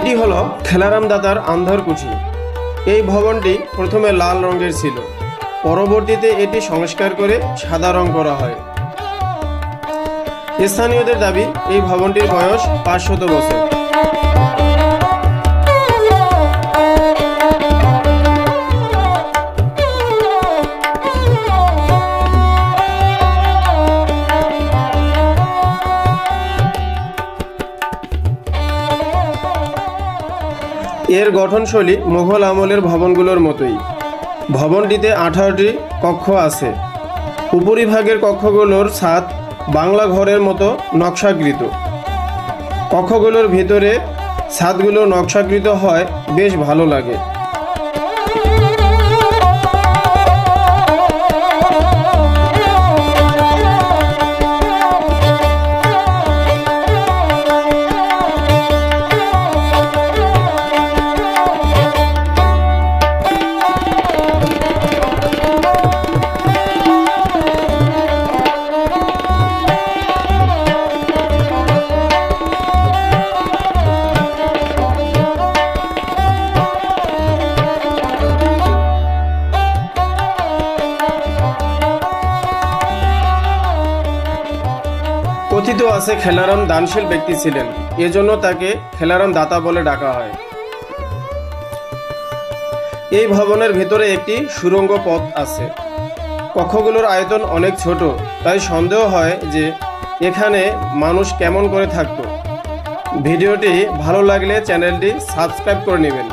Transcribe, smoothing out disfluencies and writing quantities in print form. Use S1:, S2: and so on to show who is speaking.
S1: এটি হলো খেলারাম দাতার আন্ধারকুঠি। এই ভবনটি প্রথমে লাল রঙের ছিল, পরবর্তীতে এটি সংস্কার করে সাদা রং করা হয়। স্থানীয়দের দাবি এই ভবনটির বয়স 500 বছর। এর গঠনশৈলী মুঘল আমলের ভবনগুলোর মতোই। ভবনটিতে 18টি কক্ষ আছে। উপরিভাগের কক্ষগুলোর ছাদ বাংলা ঘরের মতো নকশাকৃত। কক্ষগুলোর ভিতরে ছাদগুলো নকশাকৃত হয়, বেশ ভালো লাগে। কথিত আছে খেলারাম দানশীল ব্যক্তি ছিলেন, এজন্য তাকে খেলারাম দাতা বলে ডাকা হয়। এই ভবনের ভিতরে একটি সুড়ঙ্গ পথ আছে। কক্ষগুলোর আয়তন অনেক ছোট, তাই সন্দেহ হয় যে এখানে মানুষ কেমন করে থাকতো। ভিডিওটি ভালো লাগলে চ্যানেলটি সাবস্ক্রাইব করে নেবেন।